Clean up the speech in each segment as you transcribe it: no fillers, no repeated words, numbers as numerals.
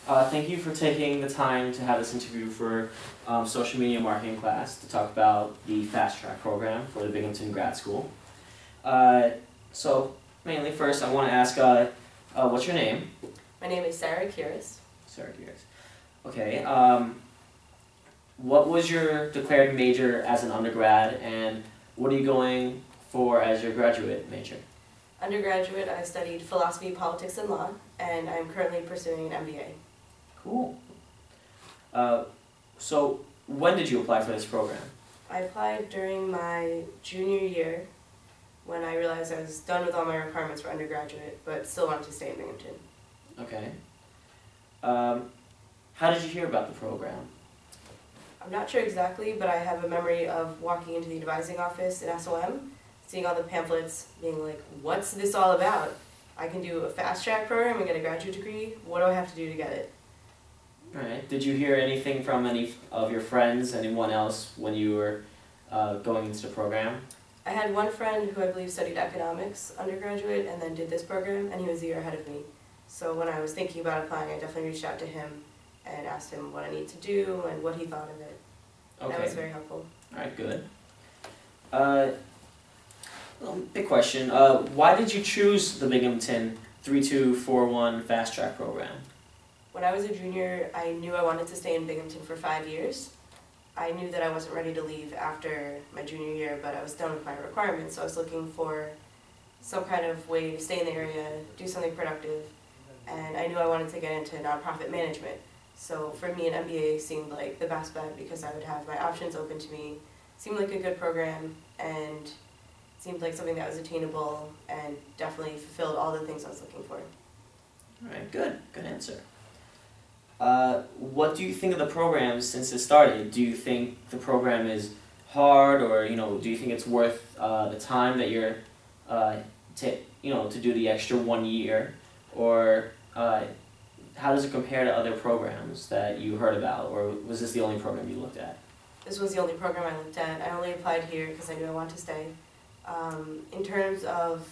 Thank you for taking the time to have this interview for social media marketing class to talk about the Fast Track program for the Binghamton Grad School. So mainly first I want to ask, what's your name? My name is Sarah Kiris. Sarah Kiris. Okay. What was your declared major as an undergrad, and what are you going for as your graduate major? Undergraduate, I studied philosophy, politics, and law, and I'm currently pursuing an MBA. Cool. So when did you apply for this program? I applied during my junior year when I realized I was done with all my requirements for undergraduate, but still wanted to stay in Binghamton. Okay. How did you hear about the program? I'm not sure exactly, but I have a memory of walking into the advising office in SOM, seeing all the pamphlets, being like, what's this all about? I can do a fast track program and get a graduate degree. What do I have to do to get it? Alright. Did you hear anything from any of your friends, anyone else, when you were going into the program? I had one friend who I believe studied economics undergraduate and then did this program, and he was a year ahead of me. So when I was thinking about applying, I definitely reached out to him and asked him what I need to do and what he thought of it. Okay. That was very helpful. Alright, good. Big question. Why did you choose the Binghamton 3241 Fast Track program? When I was a junior, I knew I wanted to stay in Binghamton for 5 years. I knew that I wasn't ready to leave after my junior year, but I was done with my requirements, so I was looking for some kind of way to stay in the area, do something productive, and I knew I wanted to get into nonprofit management. So for me, an MBA seemed like the best bet because I would have my options open to me. Seemed like a good program and seemed like something that was attainable and definitely fulfilled all the things I was looking for. Alright, good. Good answer. What do you think of the program since it started? Do you think the program is hard, or do you think it's worth the time that you're to do the extra 1 year, or how does it compare to other programs that you heard about, or was this the only program you looked at? This was the only program I looked at. I only applied here because I knew I wanted to stay. In terms of,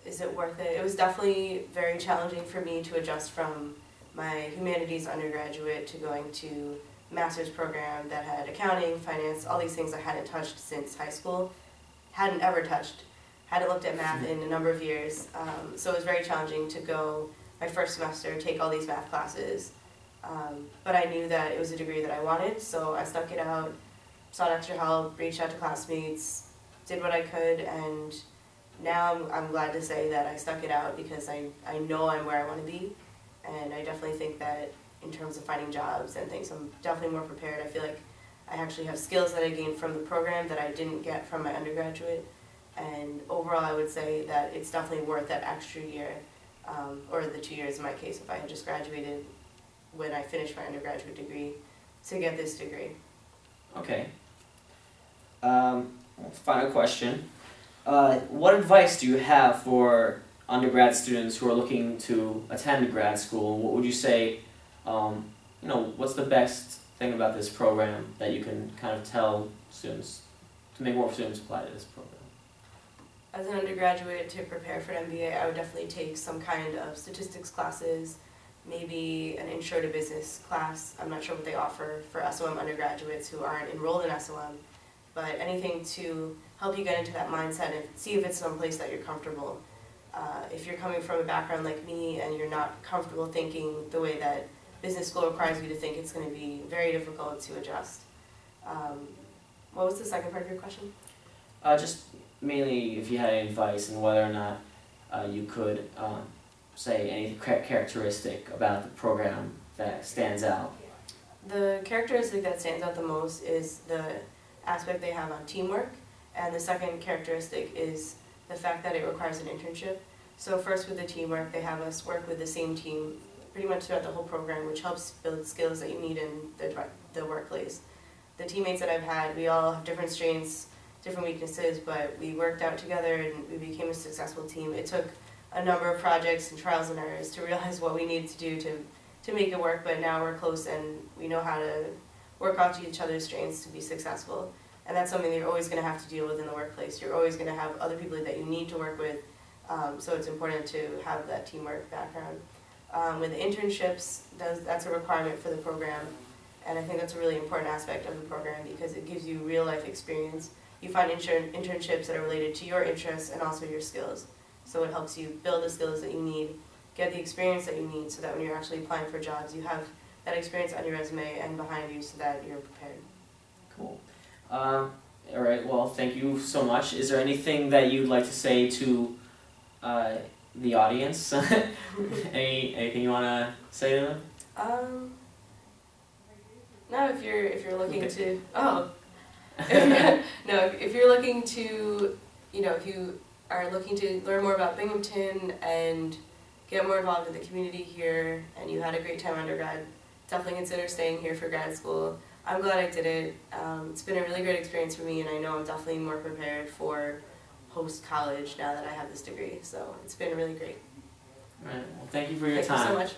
is it worth it? It was definitely very challenging for me to adjust from my humanities undergraduate to going to a master's program that had accounting, finance, all these things I hadn't touched since high school. Hadn't ever touched. Hadn't looked at math in a number of years. So it was very challenging to go my first semester, take all these math classes. But I knew that it was a degree that I wanted, so I stuck it out, sought extra help, reached out to classmates, did what I could, and now I'm glad to say that I stuck it out because I know I'm where I want to be, and I definitely think that in terms of finding jobs and things, I'm definitely more prepared. I feel like I actually have skills that I gained from the program that I didn't get from my undergraduate, and overall I would say that it's definitely worth that extra year, or the 2 years in my case if I had just graduated when I finished my undergraduate degree, to get this degree. Okay. Final question. What advice do you have for undergrad students who are looking to attend grad school? What would you say, what's the best thing about this program that you can kind of tell students, to make more students apply to this program? As an undergraduate, to prepare for an MBA, I would definitely take some kind of statistics classes, maybe an intro to business class. I'm not sure what they offer for SOM undergraduates who aren't enrolled in SOM, but anything to help you get into that mindset and see if it's someplace that you're comfortable. If you're coming from a background like me and you're not comfortable thinking the way that business school requires you to think, it's going to be very difficult to adjust. What was the second part of your question? Just mainly if you had any advice and whether or not you could say any characteristic about the program that stands out. The characteristic that stands out the most is the aspect they have on teamwork, and the second characteristic is the fact that it requires an internship. So first with the teamwork, they have us work with the same team pretty much throughout the whole program, which helps build skills that you need in the workplace. The teammates that I've had, we all have different strengths, different weaknesses, but we worked out together and we became a successful team. It took a number of projects and trials and errors to realize what we needed to do to make it work, but now we're close and we know how to work off each other's strengths to be successful. And that's something that you're always going to have to deal with in the workplace. You're always going to have other people that you need to work with, so it's important to have that teamwork background. With internships, that's a requirement for the program, and I think that's a really important aspect of the program because it gives you real life experience. You find internships that are related to your interests and also your skills. So it helps you build the skills that you need, get the experience that you need so that when you're actually applying for jobs, you have that experience on your resume and behind you so that you're prepared. Cool. All right, well, thank you so much. Is there anything that you'd like to say to the audience? Anything you want to say to them? No, if you're looking Okay. to, if you're looking to, if you are looking to learn more about Binghamton and get more involved in the community here, and you had a great time undergrad, definitely consider staying here for grad school. I'm glad I did it. It's been a really great experience for me, and I know I'm definitely more prepared for post-college now that I have this degree, so it's been really great. All right, well, thank you for your Thank you time. so much.